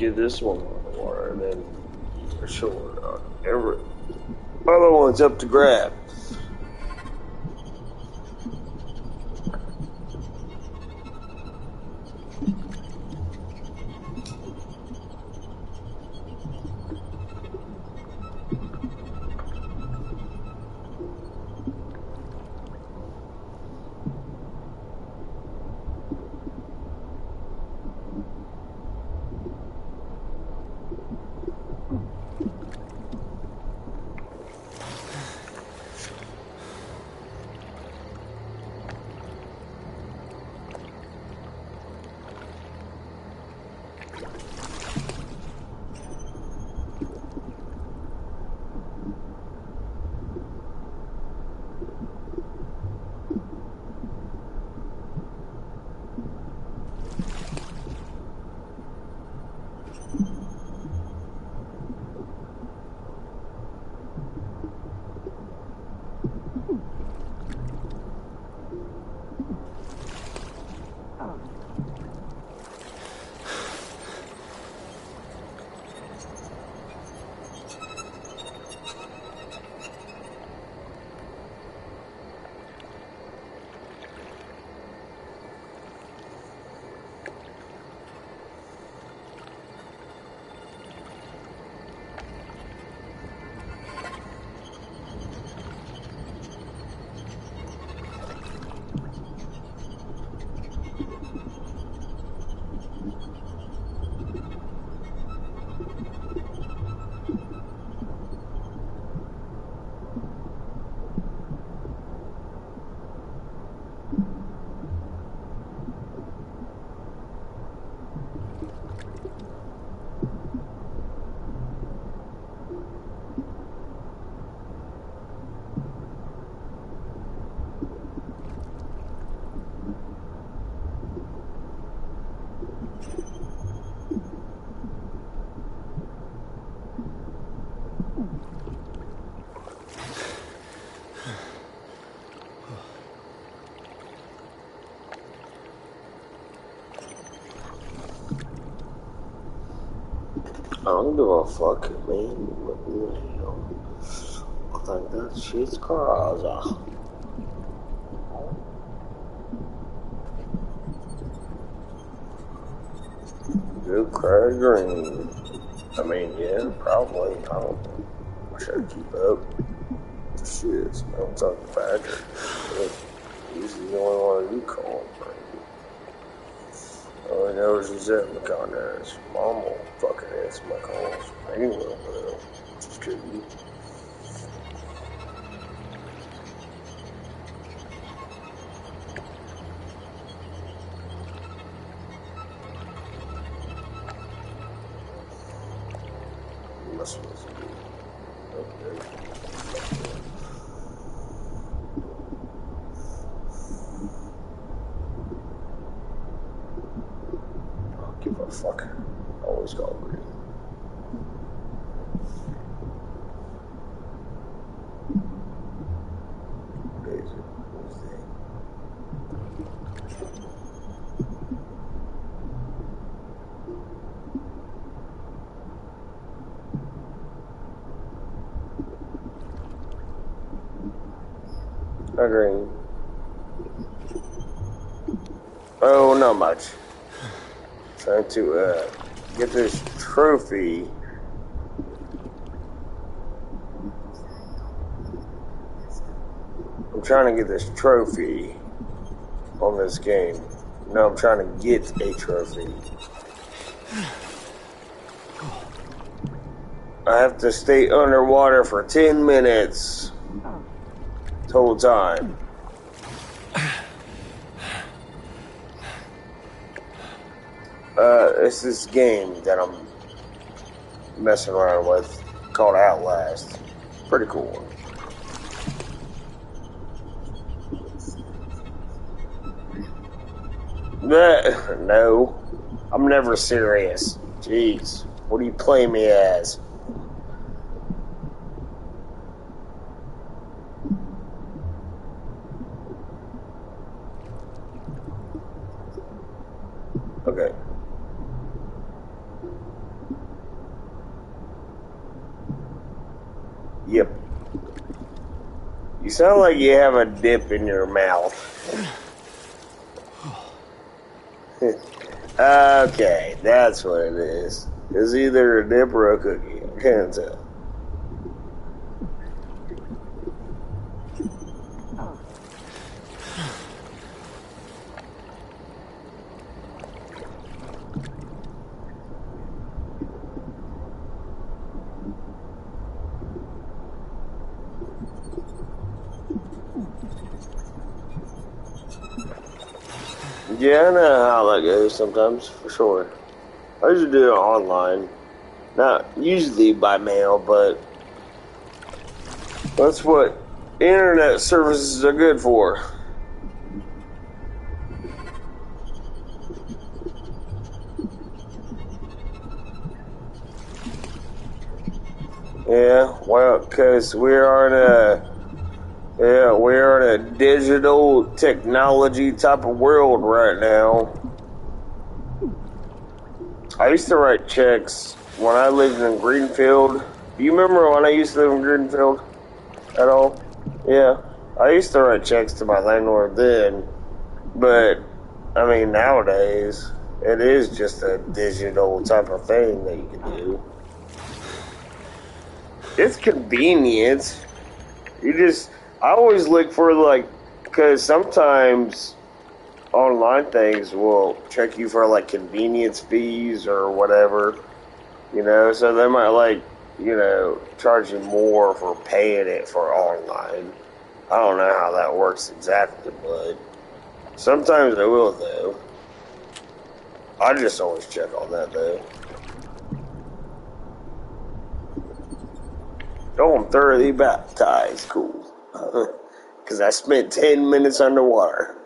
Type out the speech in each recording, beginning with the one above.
Get this one on the water, and then for sure, every other one's up to grab. I don't give a fuck, man. I think that shit's crazy. Good cry green. I mean, yeah, probably. I don't know. I should keep up. Shit, I don't talk to Patrick. He's the only one who called, right? All I know is he's at my contact. Mom will fucking answer my calls. Anyway, just kidding. Must be okay. Give a fuck. Always call green. What is it? What is it? Green. Oh, not much. Trying to get this trophy. I'm trying to get this trophy on this game. No, I'm trying to get a trophy. I have to stay underwater for 10 minutes. Total time. It's this game that I'm messing around with called Outlast. Pretty cool one. No, I'm never serious. Jeez, what do you play me as? Okay. Yep. You sound like you have a dip in your mouth. Okay, that's what it is. It's either a dip or a cookie. I can't tell. Yeah, I know how that goes sometimes, for sure. I usually do it online. Not usually by mail, but that's what internet services are good for. Yeah, well, because we're in a digital technology type of world right now. I used to write checks when I lived in Greenfield. Do you remember when I used to live in Greenfield at all? Yeah, I used to write checks to my landlord then, but I mean nowadays it is just a digital type of thing that you can do. It's convenient. I always look for because sometimes online things will check you for like convenience fees or whatever, so they might charge you more for paying it for online. I don't know how that works exactly, but sometimes they will though. I just always check on that though. Oh, I'm thoroughly baptized. Cool. Because I spent 10 minutes underwater.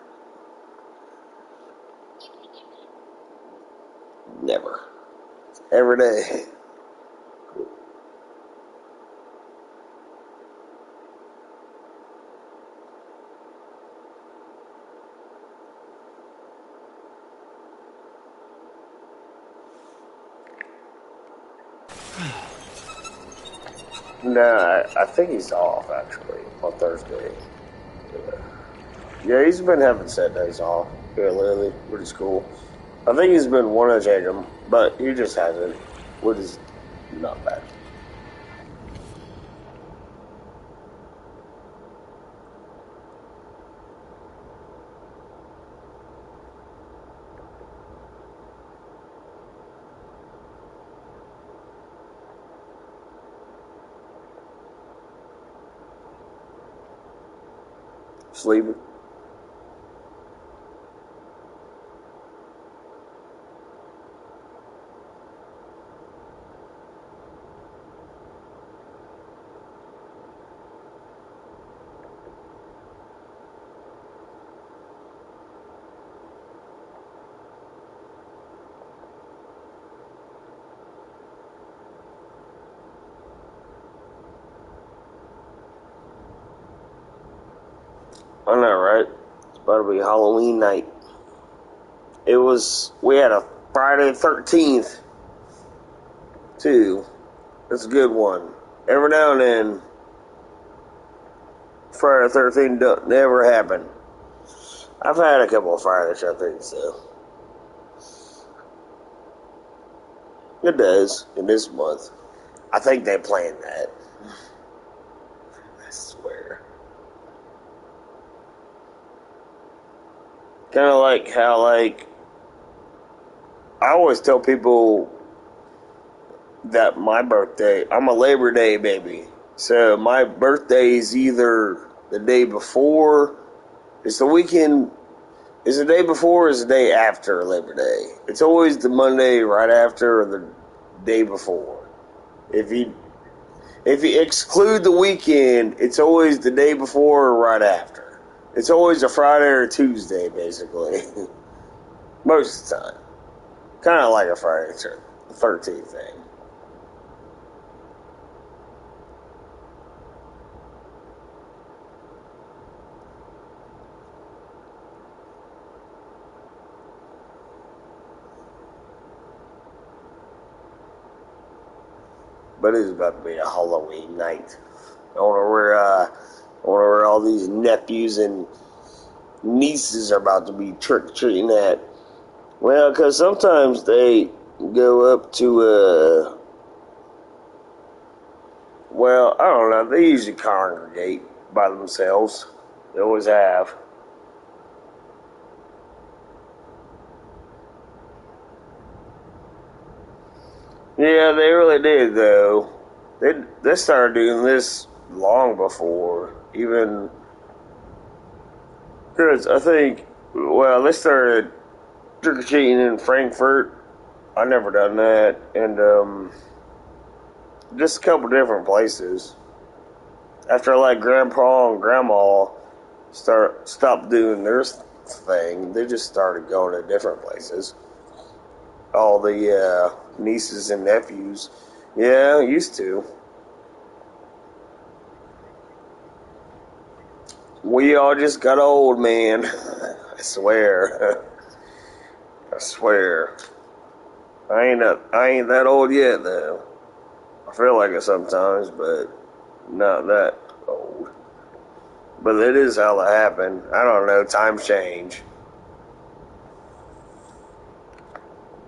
Never. Every day. No, I think he's off actually on Thursday. Yeah, he's been having set days off here lately, which is cool. I think he's been wanting to take them, but he just hasn't, which is not bad. Sleeping. I know, right? It's about to be Halloween night. We had a Friday the 13th, too. It's a good one. Every now and then, Friday the 13th don't never happen. I've had a couple of Friday the 13th, so. It does, in this month. I think they planned that. I swear. Kind of like how, I always tell people that my birthday, I'm a Labor Day baby. So my birthday is either the day before, it's the weekend, it's the day before or it's the day after Labor Day. It's always the Monday right after or the day before. If you exclude the weekend, it's always the day before or right after. It's always a Friday or a Tuesday, basically. Most of the time. Kind of like a Friday the 13th thing. But it's about to be a Halloween night. I wonder where all these nephews and nieces are about to be trick or treating at. Well, because sometimes they go up to well, I don't know. They usually congregate by themselves. They always have. Yeah, they really did though. They started doing this long before even because I think well they started trick or treating in Frankfurt. I never done that, and just a couple different places. After like Grandpa and Grandma stopped doing their thing, they just started going to different places. All the nieces and nephews, yeah, used to. We all just got old, man. I swear. I swear. I ain't that old yet though. I feel like it sometimes, but not that old. But it is how that happened. I don't know. Times change.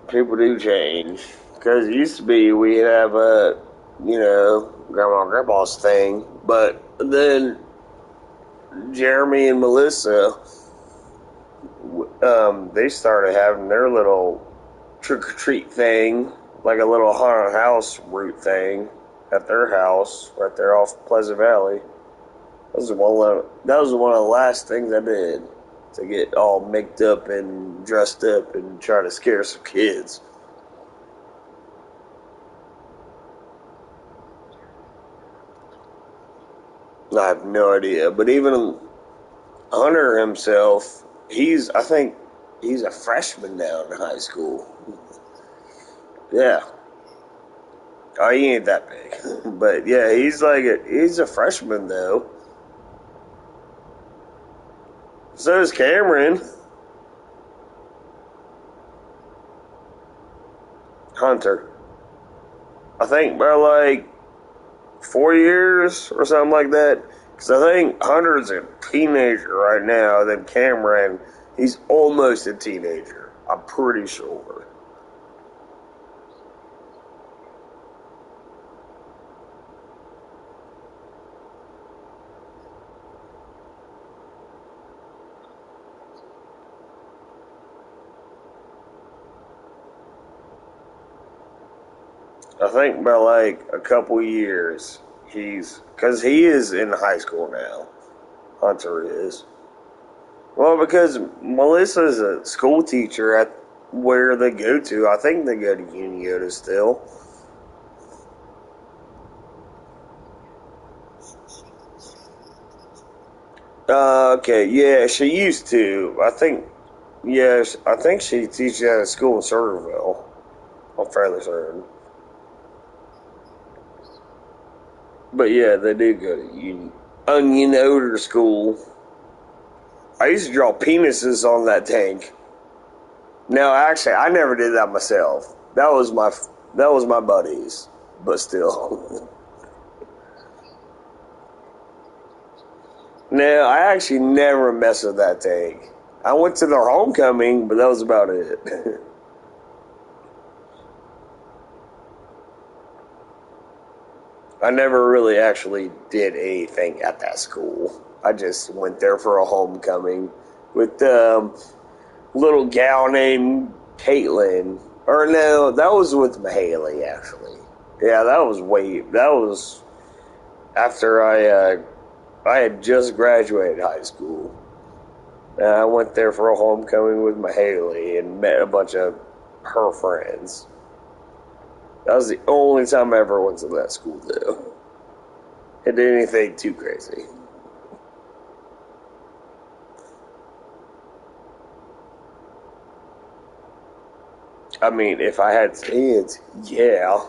People do change. Because it used to be we'd have a, grandma and grandpa's thing, but then Jeremy and Melissa, they started having their little trick or treat thing, like a little haunted house route thing at their house right there off Pleasant Valley. That was one of the last things I did to get all mixed up and dressed up and try to scare some kids. I have no idea, but even Hunter himself, I think he's a freshman now in high school. Yeah, oh, he ain't that big, but yeah, he's a freshman though. So is Cameron. Hunter. I think by like 4 years or something like that. Because I think Hunter's a teenager right now. Then Cameron, he's almost a teenager. I'm pretty sure. I think by like a couple years, because he is in high school now. Hunter is. Well, because Melissa's a school teacher at where they go to. I think they go to Unioto still. Okay, yeah, she used to. Yes, I think she teaches at a school in Centerville. I'm fairly certain. But yeah, they do go to Onion Odor School. I used to draw penises on that tank. No, actually, I never did that myself. That was my buddies. But still, no, I actually never messed with that tank. I went to their homecoming, but that was about it. I never really actually did anything at that school. I just went there for a homecoming with little gal named Caitlin. Or no, that was with Mahaley actually. Yeah, that was after I had just graduated high school. I went there for a homecoming with Mahaley and met a bunch of her friends. That was the only time I ever went to that school though. It did anything too crazy. I mean, if I had kids, yeah.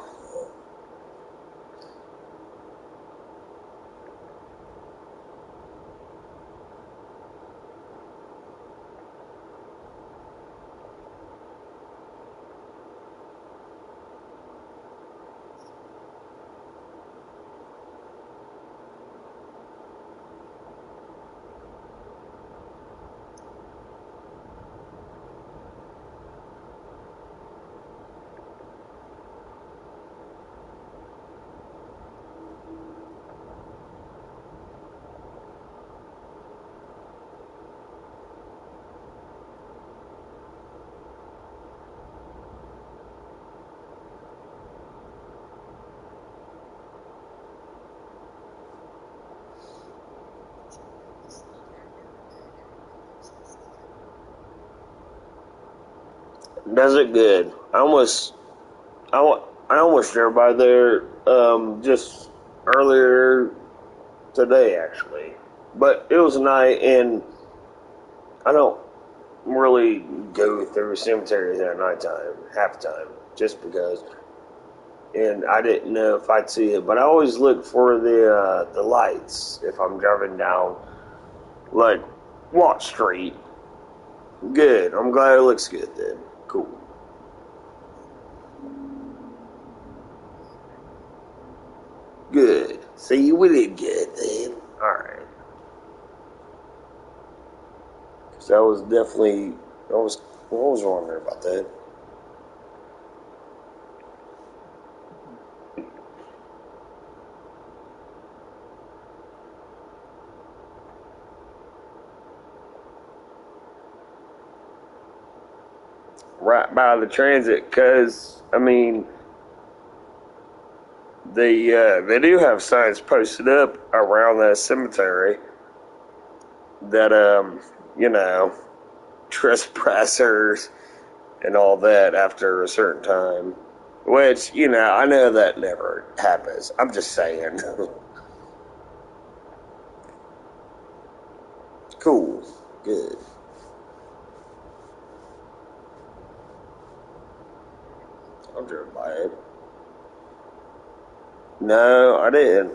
Does it good. I almost drove by there just earlier today, actually. But it was night, and I don't really go through cemeteries at nighttime, half the time, just because. And I didn't know if I'd see it, but I always look for the lights if I'm driving down, like, Watt Street. Good. I'm glad it looks good then. Cool. Good. See, we did good then. Alright. Because that was definitely, I was wondering about that. Right by the transit, because, I mean, they do have signs posted up around that cemetery that, you know, trespassers and all that after a certain time. Which, you know, I know that never happens. I'm just saying. Cool. Good. I'll drive by it. No, I didn't.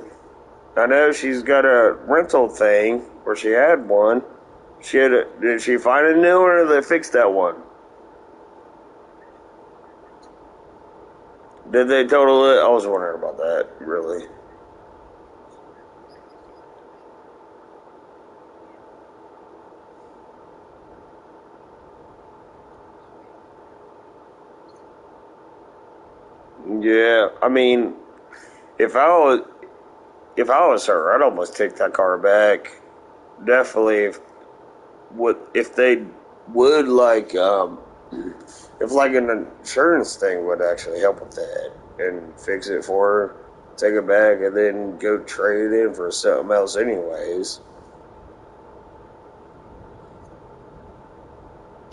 I know she's got a rental thing, or she had one. Did she find a new one, or they fixed that one? Did they total it? I was wondering about that, really. Yeah, I mean, if I was if I was her, I'd almost take that car back. Definitely, if they would like if like an insurance thing would actually help with that and fix it for her, take it back and then go trade it in for something else anyways.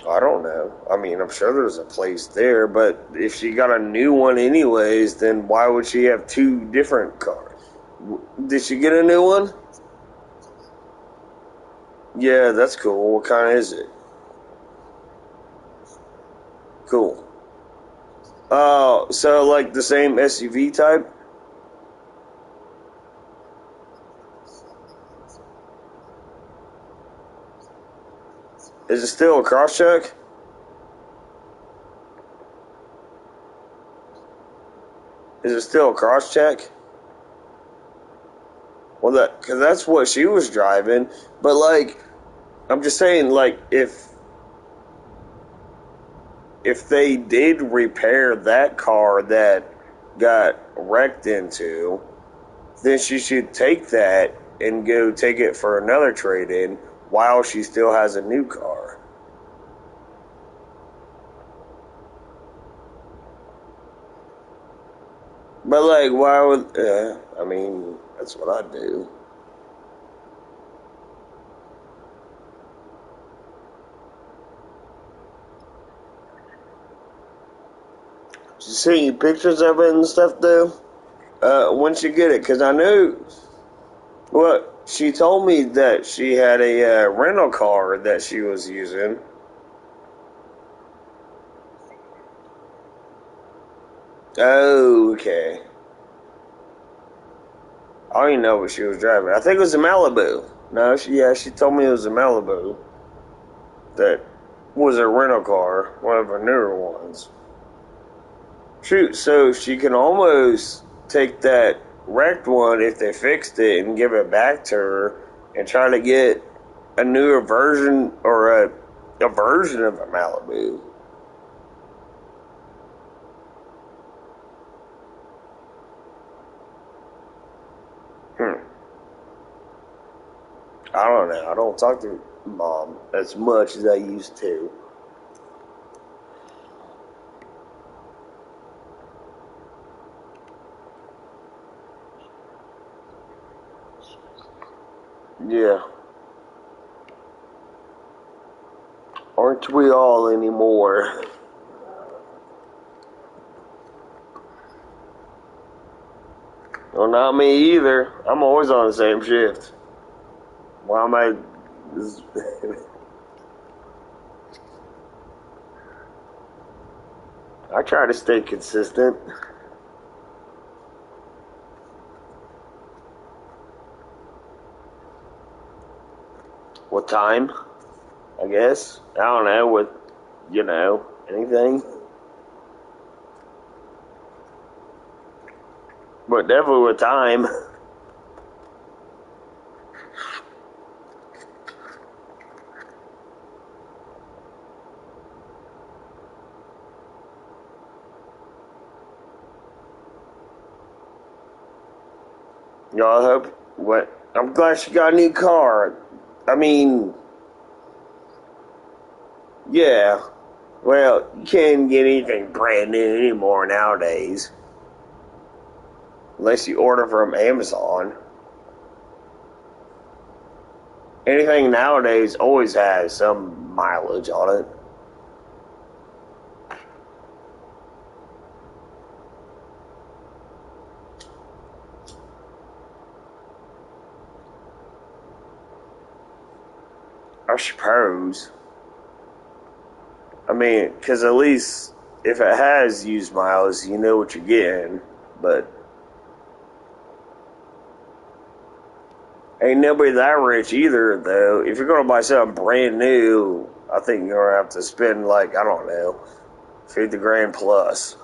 I don't know. I mean, I'm sure there's a place there, but if she got a new one anyways, then why would she have two different cars? Did she get a new one? Yeah, that's cool. What kind is it? Cool. Oh, so like the same SUV type? Is it still a crosscheck? Is it still a crosscheck? Well, because that's what she was driving. But like, I'm just saying, like, if they did repair that car that got wrecked into, then she should take that and go take it for another trade in while she still has a new car. But like, why would? I mean, that's what I do. Did you see any pictures of it and stuff though? Once you get it, because I knew. Well, she told me that she had a rental car that she was using. Oh, okay. I don't even know what she was driving. I think it was a Malibu. No, she told me it was a Malibu that was a rental car, one of her newer ones. Shoot, so she can almost take that wrecked one if they fixed it and give it back to her and try to get a newer version or a version of a Malibu. Hmm. I don't know. I don't talk to mom as much as I used to. Yeah. Aren't we all anymore? Well, not me either. I'm always on the same shift. Why am I? I try to stay consistent. What time? I guess. I don't know. With anything. But definitely with time. Y'all hope what? I'm glad she got a new car. I mean, yeah. Well, you can't get anything brand new anymore nowadays. Unless you order from Amazon. Anything nowadays always has some mileage on it. I suppose. I mean, because at least if it has used miles, you know what you're getting. But ain't nobody that rich either, though. If you're going to buy something brand new, I think you're going to have to spend, like, I don't know, 50 grand plus.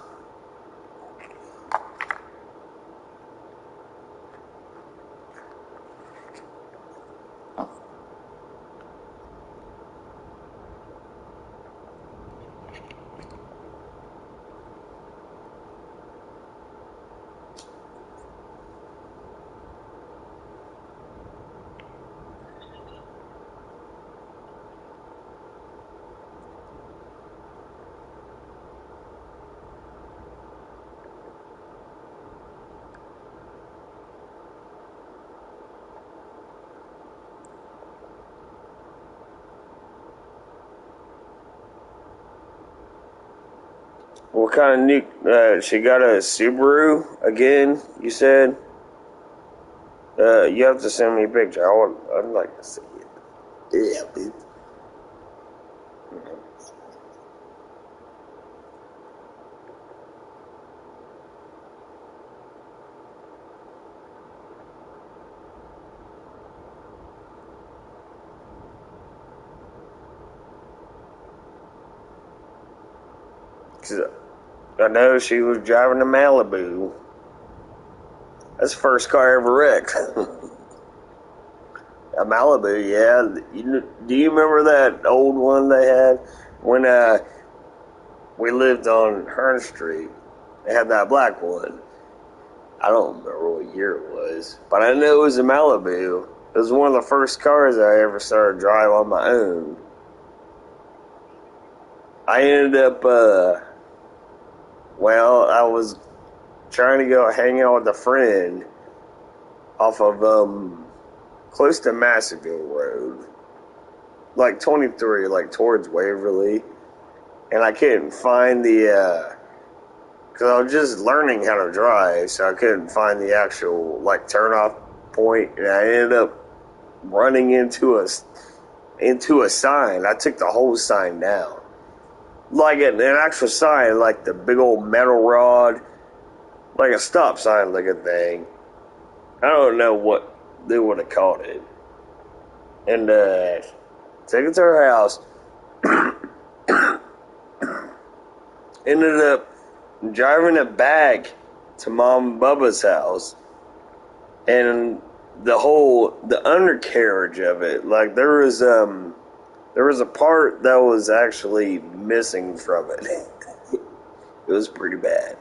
What kind of new? She got a Subaru again. You said. You have to send me a picture. I'd like to see it. Yeah, bitch. Cause I know she was driving a Malibu. That's the first car ever wrecked. A Malibu, yeah. Do you remember that old one they had when we lived on Hearn Street? They had that black one. I don't remember what year it was, but I know it was a Malibu. It was one of the first cars I ever started driving on my own. I ended up, I was trying to go hang out with a friend off of, close to Masseyville Road. Like 23, like towards Waverly. And I couldn't find the, because I was just learning how to drive, so I couldn't find the actual, like, turn-off point, and I ended up running into a sign. I took the whole sign down. Like an actual sign, like the big old metal rod, like a stop sign looking thing. I don't know what they would have called it. And took it to her house. Ended up driving it back to Mom and Bubba's house. And the undercarriage of it, like there was a part that was actually missing from it. It was pretty bad.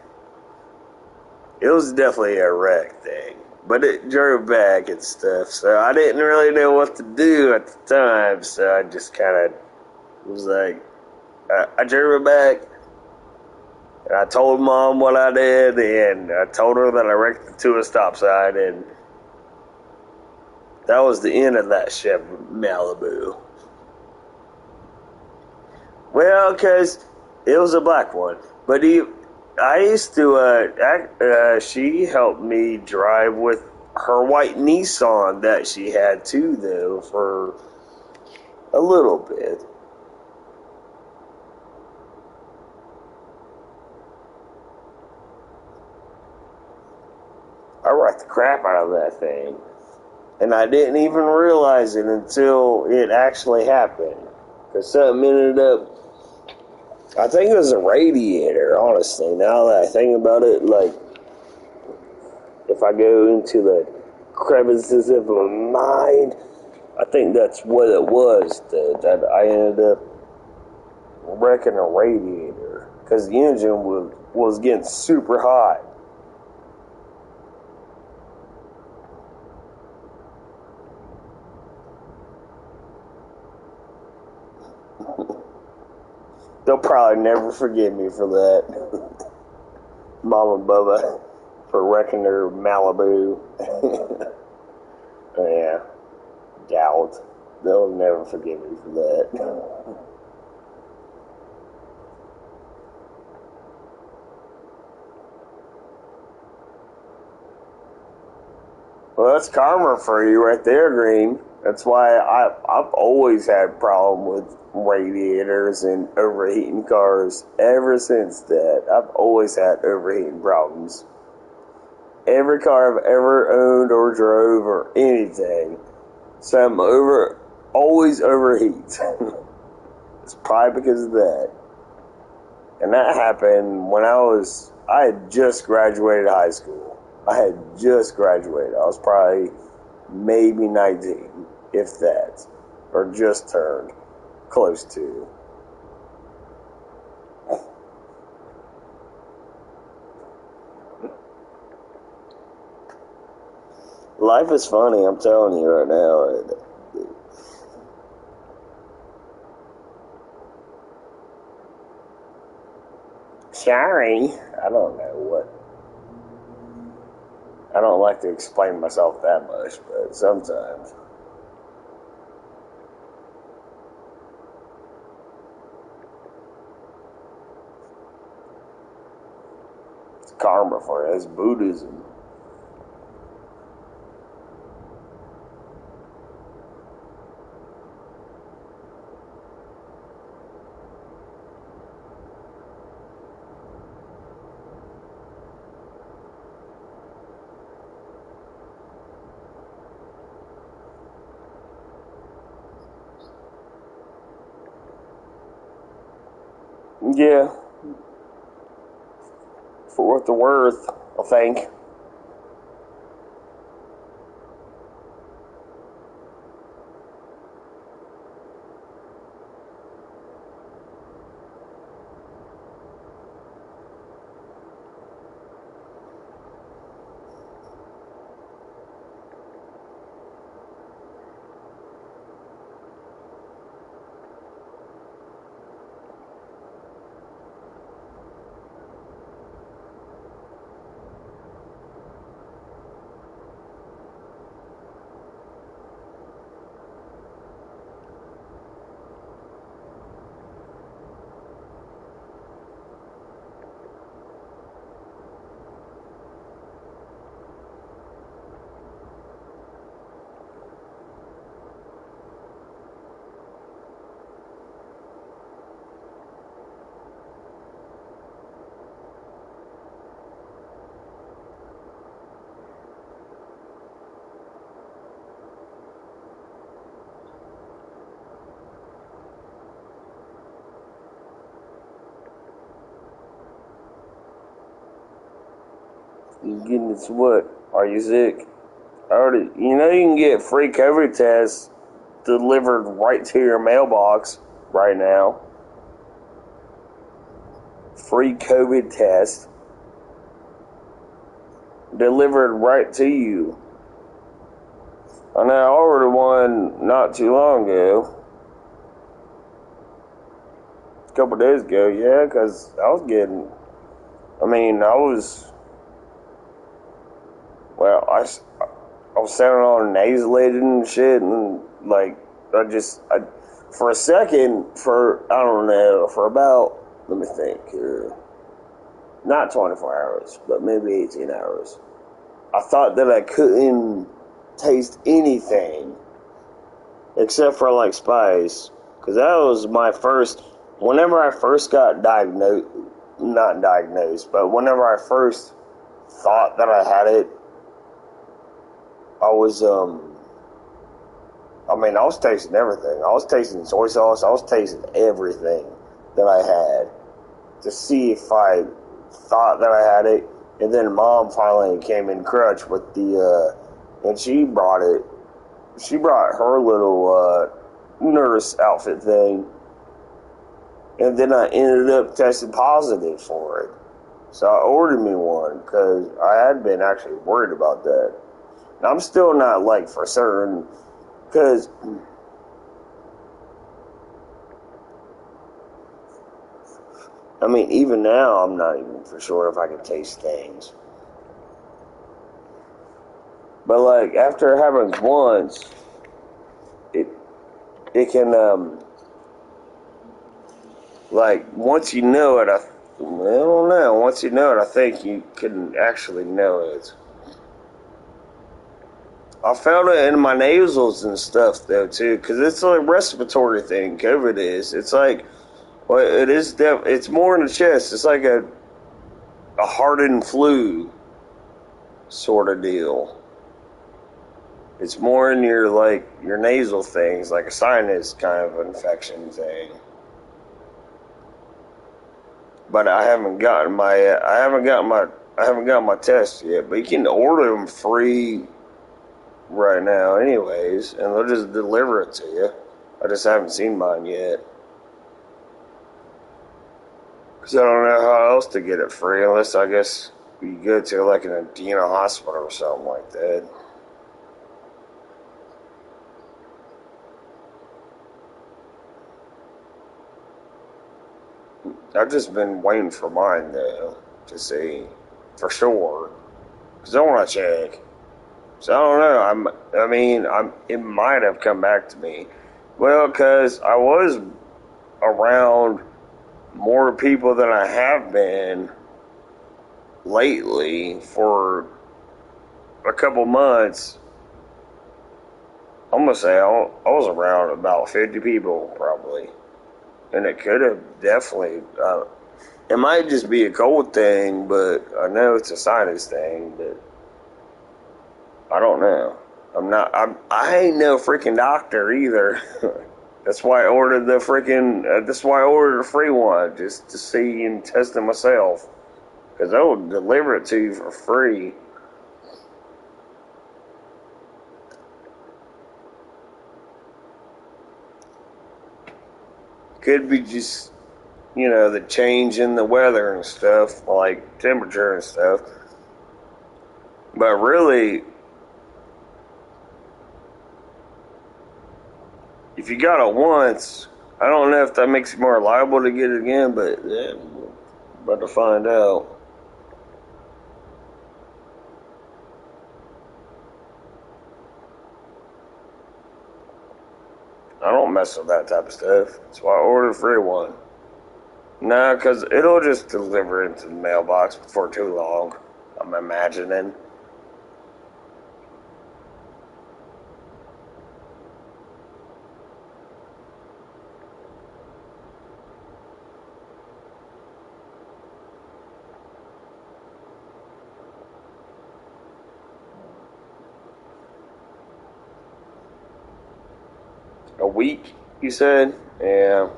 It was definitely a wreck thing. But it drove back and stuff, so I didn't really know what to do at the time, so I just kind of was like, I drove it back, and I told Mom what I did, and I told her that I wrecked it to a stop sign, and that was the end of that Chevy Malibu. Well, because it was a black one, but I used to, she helped me drive with her white Nissan that she had too, though, for a little bit. I wrecked the crap out of that thing. And I didn't even realize it until it actually happened. Because something ended up, I think it was a radiator, honestly. Now that I think about it, like, if I go into the crevices of my mind, I think that's what it was, that I ended up wrecking a radiator. Because the engine was getting super hot. They'll probably never forgive me for that. Mom and Bubba for wrecking their Malibu. Yeah, doubt. They'll never forgive me for that. Well, that's karma for you right there, Green. That's why I've always had a problem with radiators and overheating cars. Ever since that, I've always had overheating problems. Every car I've ever owned or drove or anything, some always overheats. It's probably because of that. And that happened when I had just graduated high school. I had just graduated. I was probably maybe 19, if that, or just turned close to. Life is funny, I'm telling you right now. Sorry, I don't know what. I don't like to explain myself that much, but sometimes. It's karma for it. It's Buddhism. Yeah, for what they're worth, I think. You getting this what? Are you sick? Already, you know you can get free COVID tests delivered right to your mailbox right now. Free COVID test delivered right to you. I know I ordered one not too long ago. A couple days ago, yeah, because I was getting. I mean, well, I was sounding all nasalated and shit, and like, for a second, I don't know, for about, let me think here. not 24 hours, but maybe 18 hours. I thought that I couldn't taste anything except for like spice, because that was my first. Whenever I first got diagnosed, not diagnosed, but whenever I first thought that I had it, I was I mean, I was tasting everything. I was tasting soy sauce. I was tasting everything that I had to see if I thought that I had it. And then Mom finally came in crutch with the, and she brought it. She brought her little nurse outfit thing. And then I ended up testing positive for it. So I ordered me one because I had been actually worried about that. And I'm still not like for certain. Because I mean, even now, I'm not even for sure if I can taste things. But like after it happens once, it can like once you know it, I don't know. Once you know it, I think you can actually know it. I felt it in my nasals and stuff though too, because it's a respiratory thing. COVID is. It's like, well, it is. It's more in the chest. It's like a hardened flu sort of deal. It's more in your like your nasal things, like a sinus kind of infection thing. But I haven't gotten my test yet. But you can order them free right now anyways, and they'll just deliver it to you. I just haven't seen mine yet, because I don't know how else to get it free, unless I guess you go to like an Adena hospital or something like that. I've just been waiting for mine though, to see for sure, because I want to check. So I don't know. It might have come back to me. Well, because I was around more people than I have been lately for a couple months. I'm gonna say I was around about 50 people probably, and it could have definitely. It might just be a cold thing, but I know it's a sinus thing. But I don't know. I ain't no freaking doctor either. That's why I ordered the freaking. That's why I ordered a free one, just to see and test it myself. Because they'll deliver it to you for free. Could be just, the change in the weather and stuff, like temperature and stuff. But really, if you got it once, I don't know if that makes you more liable to get it again, but yeah, we're about to find out. I don't mess with that type of stuff. That's why I ordered a free one. No, because it'll just deliver into the mailbox before too long, I'm imagining. A week, you said? Yeah.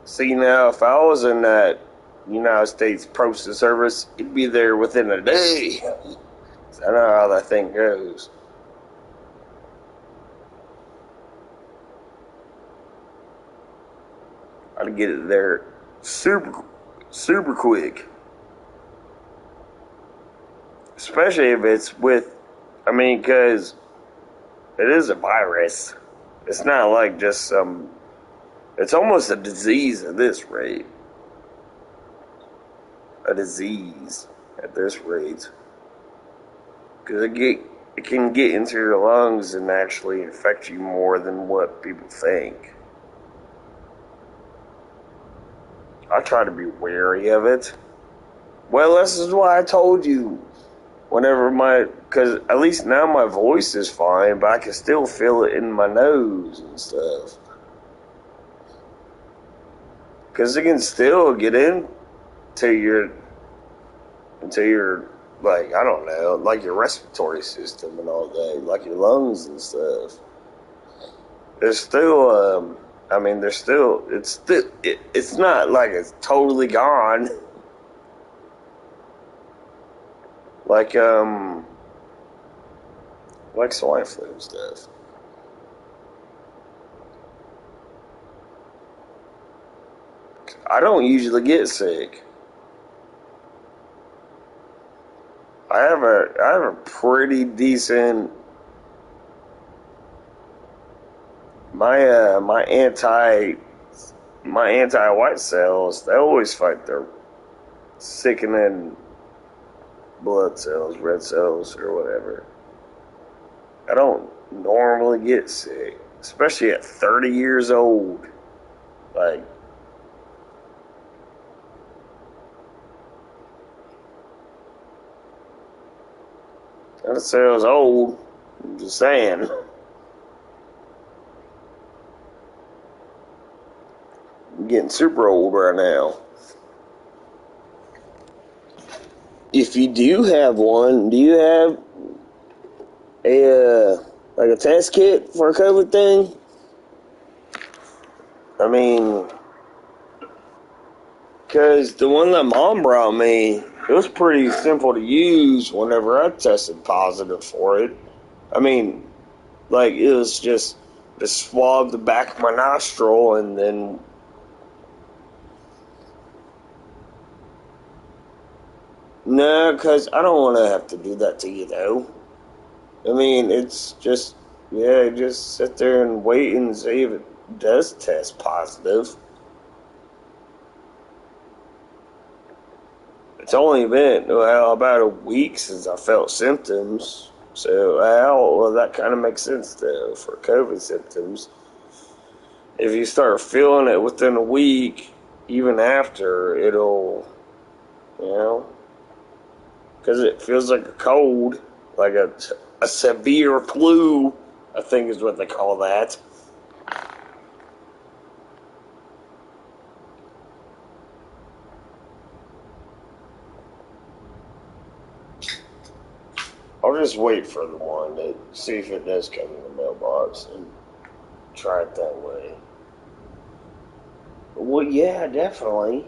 See, now, if I was in that United States Postal Service, it'd be there within a day. I know how that thing goes. I'd get it there super, super quick. Especially if it's with, because it is a virus. It's not like just some, it's almost a disease at this rate. A disease at this rate. Because it can get into your lungs and actually affect you more than what people think. I try to be wary of it. Well, this is why I told you. Because at least now my voice is fine, but I can still feel it in my nose and stuff. Because it can still get into your, like, I don't know, like your respiratory system and all that, like your lungs and stuff. There's still, it's not like it's totally gone. Like swine flu and stuff. I don't usually get sick. I have a pretty decent my anti-white cells. They always fight their sickening blood cells, red cells, or whatever. I don't normally get sick, especially at 30 years old. Like, I don't say I was old. I'm just saying. I'm getting super old right now. If you do have one, do you have a test kit for a COVID thing? I mean, because the one that Mom brought me, it was pretty simple to use whenever I tested positive for it. I mean, like, it was just to swab the back of my nostril and then... No, because I don't want to have to do that to you, though. I mean, it's just, just sit there and wait and see if it does test positive. It's only been, about a week since I felt symptoms. So, that kind of makes sense, though, for COVID symptoms. If you start feeling it within a week, even after, it'll, because it feels like a cold, like a severe flu, I think is what they call that. I'll just wait for the one to see if it does come in the mailbox and try it that way. Well, yeah, definitely.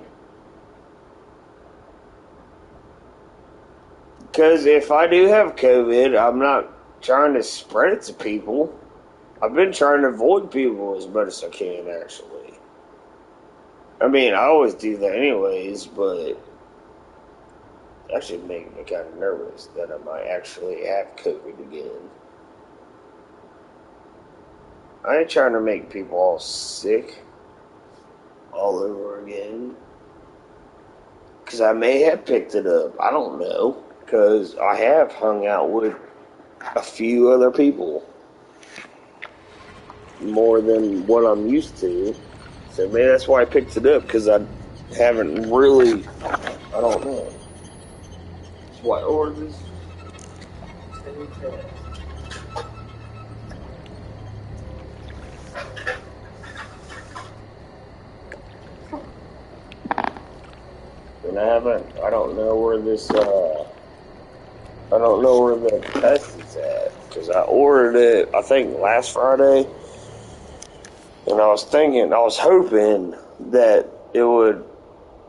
Because if I do have COVID, I'm not trying to spread it to people. I've been trying to avoid people as much as I can, actually. I mean, I always do that anyways, but actually making me kind of nervous that I might actually have COVID again. I ain't trying to make people all sick all over again. Because I may have picked it up. I don't know. Because I have hung out with a few other people. More than what I'm used to. So maybe that's why I picked it up. Because I haven't really... I don't know. That's why I ordered this. And I don't know where this, I don't know where the test is at. Because I ordered it, I think, last Friday. And I was hoping that it would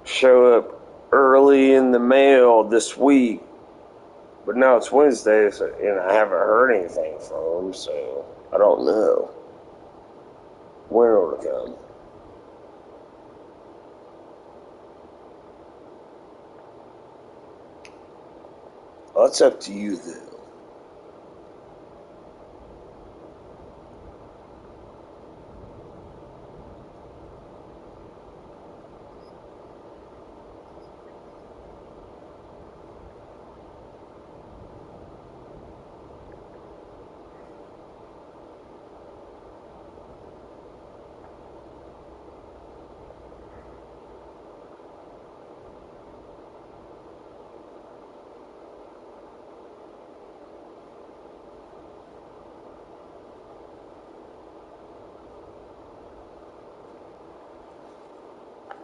show up early in the mail this week. But now it's Wednesday, and I haven't heard anything from them, so I don't know when it'll come. Well, it's up to you, though.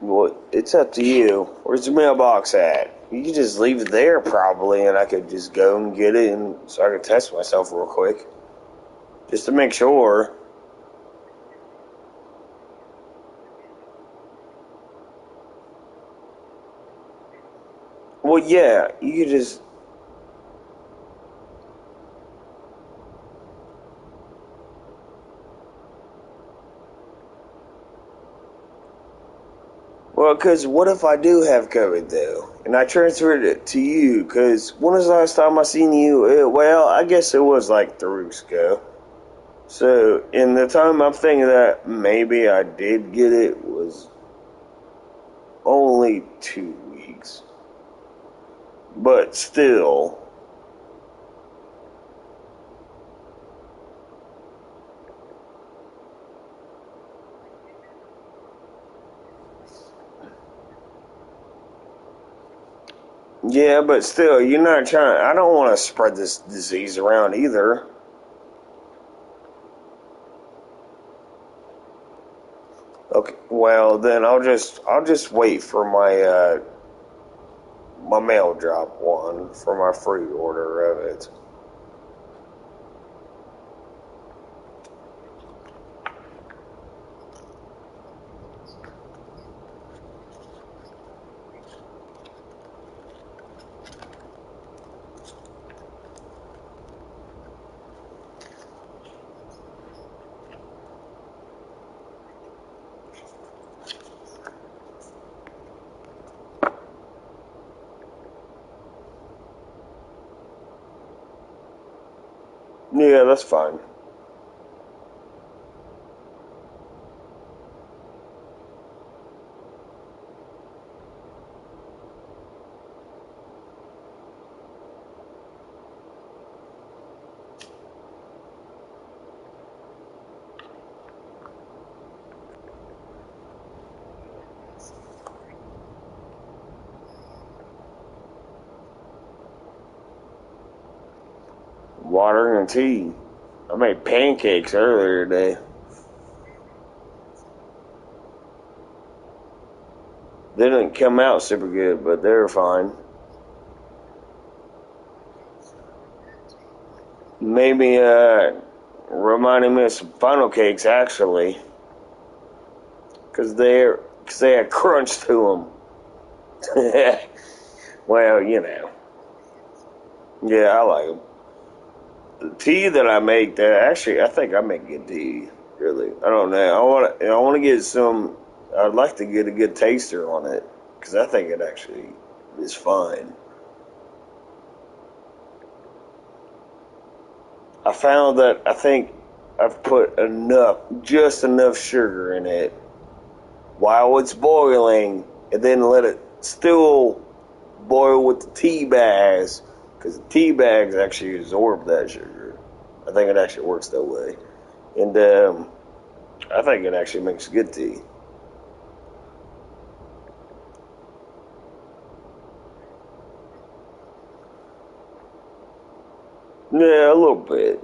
Well, it's up to you. Where's the mailbox at? You could just leave it there probably, and I could just go and get it, and so I could test myself real quick, just to make sure. Well, yeah, you could just. Well, because what if I do have COVID though, and I transferred it to you? Because when was the last time I seen you? Well, I guess it was like 3 weeks ago. So, in the time I'm thinking that maybe I did get it was only 2 weeks. But still, yeah, but still, you're not trying. I don't want to spread this disease around either. Okay, well then I'll just wait for my mail drop one for my free order of it. Yeah, that's fine. Water and tea. I made pancakes earlier today. They didn't come out super good, but they were fine. Maybe reminding me of some funnel cakes actually, because they had crunch to them. Well, you know, yeah, I like them. The tea that I make, that actually, I think I make good tea. Really, I don't know. I want to get some. I'd like to get a good taster on it because I think it actually is fine. I found that I think I've put just enough sugar in it while it's boiling, and then let it still boil with the tea bags, because the tea bags actually absorb that sugar. I think it actually works that way, and I think it actually makes good tea. Yeah, a little bit.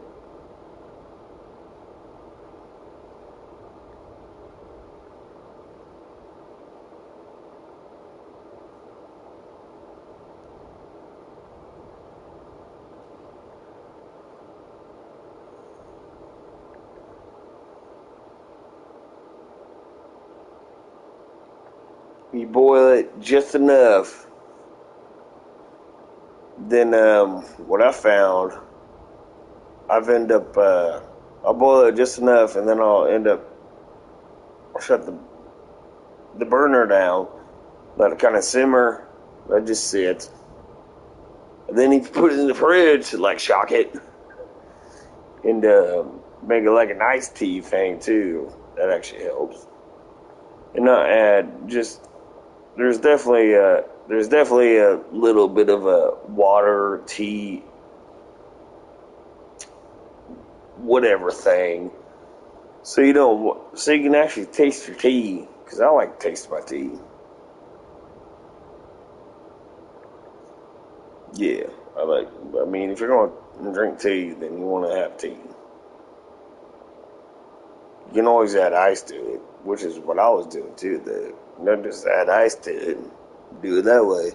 You boil it just enough. Then what I found, I've end up I'll boil it just enough, and then I'll end up shut the burner down, let it kind of simmer, let it just sit. And then you put it in the fridge, like shock it, and make it like an iced tea thing too. That actually helps. And not add just there's definitely a little bit of a water tea whatever thing, so you can actually taste your tea, because I like to taste my tea. Yeah, I like. I mean, if you're going to drink tea, then you want to have tea. You can always add ice to it, which is what I was doing too. Not just add ice to it and do it that way.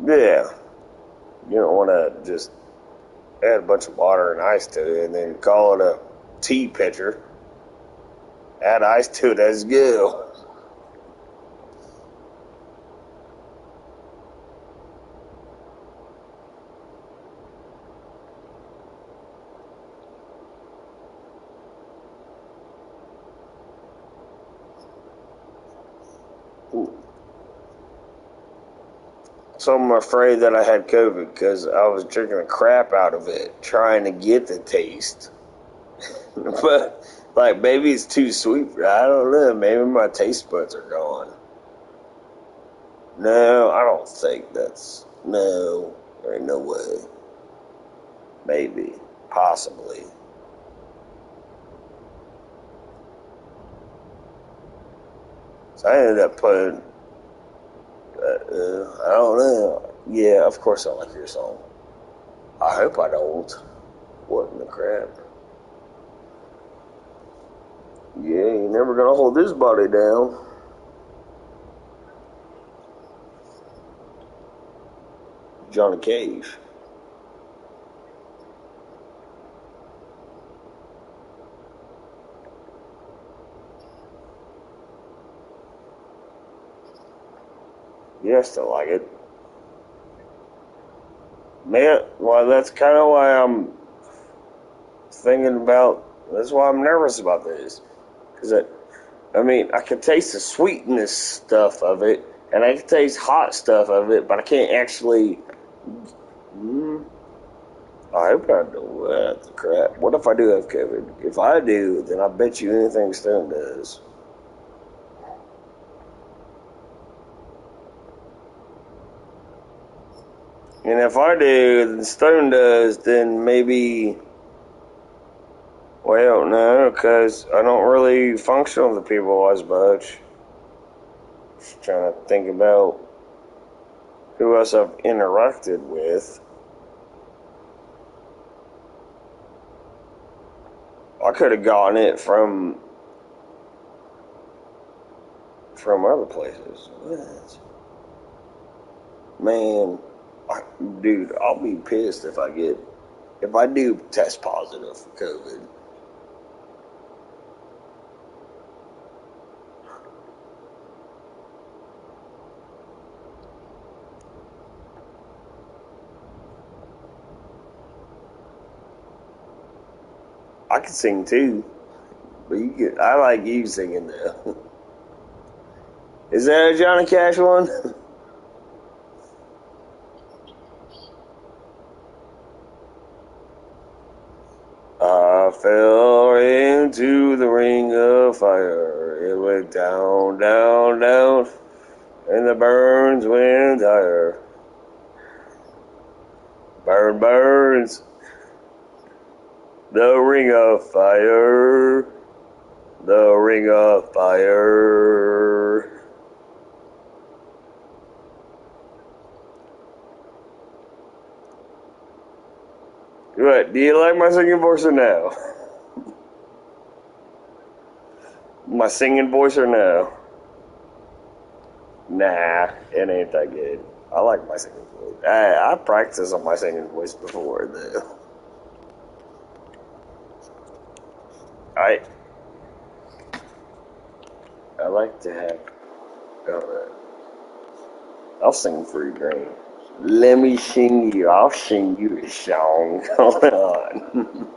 Yeah, you don't want to just add a bunch of water and ice to it and then call it a tea pitcher. Add ice to it as you go. So I'm afraid that I had COVID because I was drinking the crap out of it, trying to get the taste. But like maybe it's too sweet. I don't know. Maybe my taste buds are gone. No, I don't think that's no. There ain't no way. Maybe, possibly. So I ended up putting. I don't know. Yeah, of course I like your song. I hope I don't. What in the crap? Yeah, you're never gonna hold this body down. Johnny Cage. Yeah, I still like it. Man, well, that's kind of why I'm thinking about. That's why I'm nervous about this. Because I mean, I can taste the sweetness stuff of it, and I can taste hot stuff of it, but I can't actually. Mm, I hope I don't. That's crap. What if I do have COVID? If I do, then I bet you anything Stone does. And if I do, then Stone does, then maybe. Well, no, because I don't really function with the people as much. Just trying to think about who else I've interacted with. I could have gotten it from other places. What? Man, dude, I'll be pissed if I do test positive for COVID. I can sing too, but I like you singing though. Is that a Johnny Cash one? I fell into the ring of fire. It went down, down, down, and the burns went higher. Burn, burns, the ring of fire, the ring of fire. What, do you like my singing voice or no? My singing voice or no? Nah, it ain't that good. I like my singing voice. I practiced on my singing voice before, though. I I like to have. I'll sing for you, Green. Let me sing you. I'll sing you a song. Hold on.